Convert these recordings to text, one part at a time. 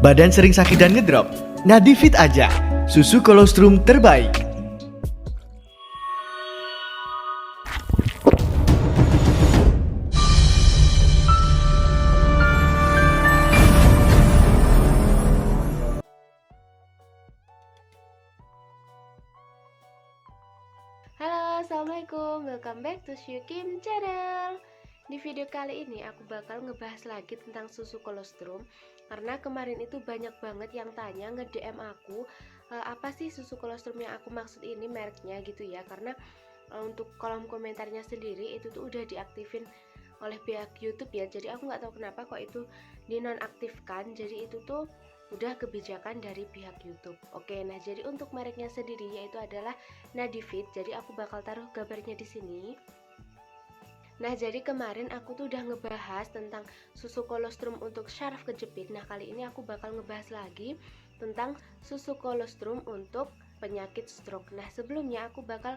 Badan sering sakit dan ngedrop? Nadifit aja, susu kolostrum terbaik. Halo, assalamualaikum, welcome back to Syukim Channel. Di video kali ini aku bakal ngebahas lagi tentang susu kolostrum. Karena kemarin itu banyak banget yang tanya nge-DM aku, apa sih susu kolostrum yang aku maksud ini, mereknya gitu ya. Karena untuk kolom komentarnya sendiri itu tuh udah diaktifin oleh pihak YouTube ya. Jadi aku nggak tahu kenapa kok itu dinonaktifkan. Jadi itu tuh udah kebijakan dari pihak YouTube. Oke, nah jadi untuk mereknya sendiri yaitu adalah Nadifit. Jadi aku bakal taruh gambarnya di sini. Nah, jadi kemarin aku tuh udah ngebahas tentang susu kolostrum untuk syaraf kejepit. Nah, kali ini aku bakal ngebahas lagi tentang susu kolostrum untuk penyakit stroke. Nah, sebelumnya aku bakal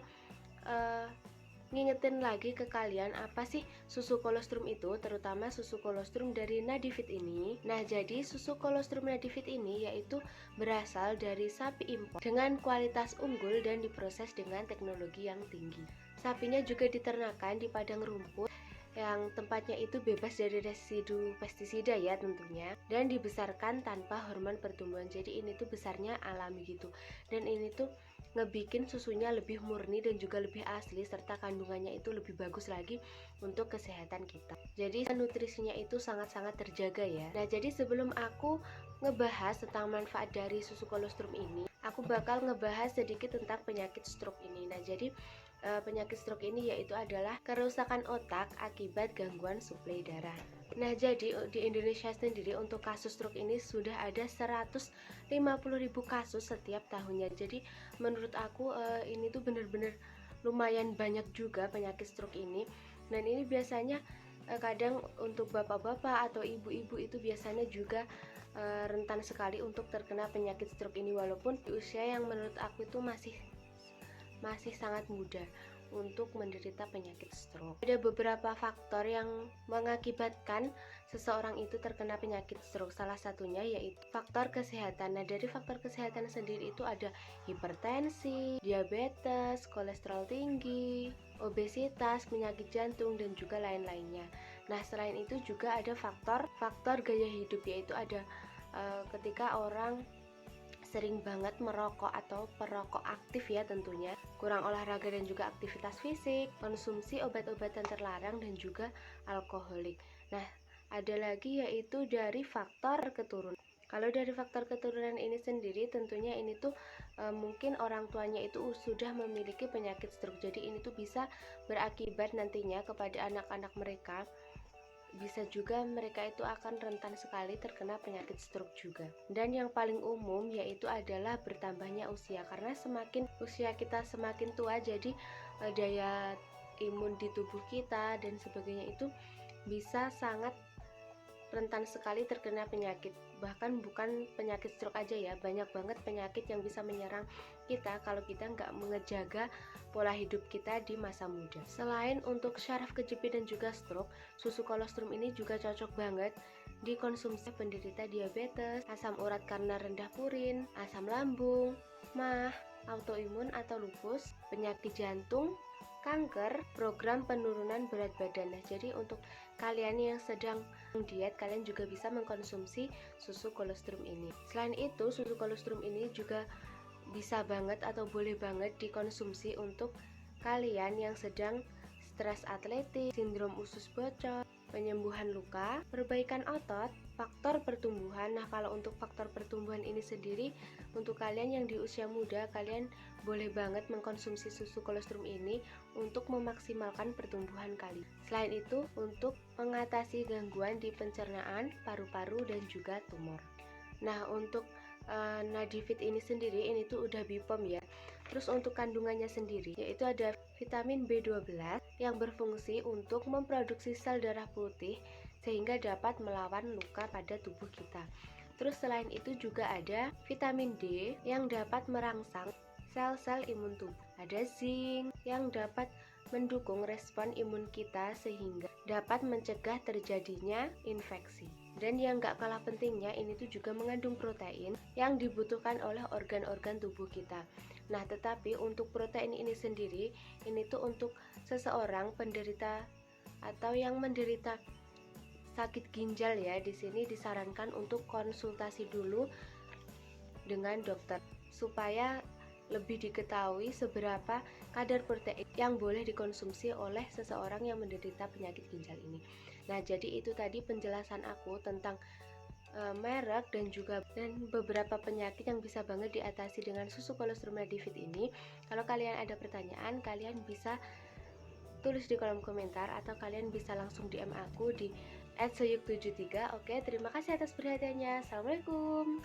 ngingetin lagi ke kalian apa sih susu kolostrum itu, terutama susu kolostrum dari Nadifit ini. Nah, jadi susu kolostrum Nadifit ini yaitu berasal dari sapi impor dengan kualitas unggul dan diproses dengan teknologi yang tinggi. Sapinya juga diternakan di padang rumput yang tempatnya itu bebas dari residu pestisida ya tentunya, dan dibesarkan tanpa hormon pertumbuhan. Jadi ini tuh besarnya alami gitu, dan ini tuh ngebikin susunya lebih murni dan juga lebih asli, serta kandungannya itu lebih bagus lagi untuk kesehatan kita. Jadi nutrisinya itu sangat-sangat terjaga ya. Nah, jadi sebelum aku ngebahas tentang manfaat dari susu kolostrum ini, aku bakal ngebahas sedikit tentang penyakit stroke ini. Nah, jadi penyakit stroke ini yaitu adalah kerusakan otak akibat gangguan suplai darah. Nah, jadi di Indonesia sendiri untuk kasus stroke ini sudah ada 150.000 kasus setiap tahunnya. Jadi menurut aku ini tuh bener-bener lumayan banyak juga penyakit stroke ini. Dan ini biasanya kadang untuk bapak-bapak atau ibu-ibu itu biasanya juga rentan sekali untuk terkena penyakit stroke ini, walaupun di usia yang menurut aku itu masih sangat muda untuk menderita penyakit stroke. Ada beberapa faktor yang mengakibatkan seseorang itu terkena penyakit stroke. Salah satunya yaitu faktor kesehatan. Nah, dari faktor kesehatan sendiri itu ada hipertensi, diabetes, kolesterol tinggi, obesitas, penyakit jantung, dan juga lain-lainnya. Nah, selain itu juga ada faktor gaya hidup, yaitu ada ketika orang sering banget merokok atau perokok aktif ya tentunya, kurang olahraga dan juga aktivitas fisik, konsumsi obat-obatan terlarang, dan juga alkoholik. Nah, ada lagi yaitu dari faktor keturunan. Kalau dari faktor keturunan ini sendiri tentunya ini tuh mungkin orang tuanya itu sudah memiliki penyakit stroke. Jadi ini tuh bisa berakibat nantinya kepada anak-anak mereka. Bisa juga mereka itu akan rentan sekali terkena penyakit stroke juga. Dan yang paling umum yaitu adalah bertambahnya usia, karena semakin usia kita semakin tua, jadi daya imun di tubuh kita dan sebagainya itu bisa sangat rentan sekali terkena penyakit. Bahkan bukan penyakit stroke aja ya, banyak banget penyakit yang bisa menyerang kita kalau kita nggak mengejaga pola hidup kita di masa muda. Selain untuk syaraf kejepit dan juga stroke, susu kolostrum ini juga cocok banget dikonsumsi penderita diabetes, asam urat karena rendah purin, asam lambung, MAH, autoimun atau lupus, penyakit jantung, kanker, program penurunan berat badan. Nah, jadi untuk kalian yang sedang diet, kalian juga bisa mengkonsumsi susu kolostrum ini. Selain itu, susu kolostrum ini juga bisa banget atau boleh banget dikonsumsi untuk kalian yang sedang stres atletik, sindrom usus bocor, penyembuhan luka, perbaikan otot, faktor pertumbuhan. Nah, kalau untuk faktor pertumbuhan ini sendiri, untuk kalian yang di usia muda, kalian boleh banget mengkonsumsi susu kolostrum ini untuk memaksimalkan pertumbuhan kalian. Selain itu, untuk mengatasi gangguan di pencernaan, paru-paru, dan juga tumor. Nah, untuk Nadifit ini sendiri, ini tuh udah BPOM ya. Terus untuk kandungannya sendiri, yaitu ada vitamin B12 yang berfungsi untuk memproduksi sel darah putih sehingga dapat melawan luka pada tubuh kita. Terus selain itu juga ada vitamin D yang dapat merangsang sel-sel imun tubuh. Ada zinc yang dapat mendukung respon imun kita sehingga dapat mencegah terjadinya infeksi. Dan yang gak kalah pentingnya, ini tuh juga mengandung protein yang dibutuhkan oleh organ-organ tubuh kita. Nah, tetapi untuk protein ini sendiri, ini tuh untuk seseorang penderita atau yang menderita sakit ginjal ya. Di sini disarankan untuk konsultasi dulu dengan dokter supaya lebih diketahui seberapa kadar protein yang boleh dikonsumsi oleh seseorang yang menderita penyakit ginjal ini. Nah, jadi itu tadi penjelasan aku tentang merek dan beberapa penyakit yang bisa banget diatasi dengan susu kolostrum Nadifit ini. Kalau kalian ada pertanyaan, kalian bisa tulis di kolom komentar atau kalian bisa langsung DM aku di @soyuk73. Oke, terima kasih atas perhatiannya. Assalamualaikum.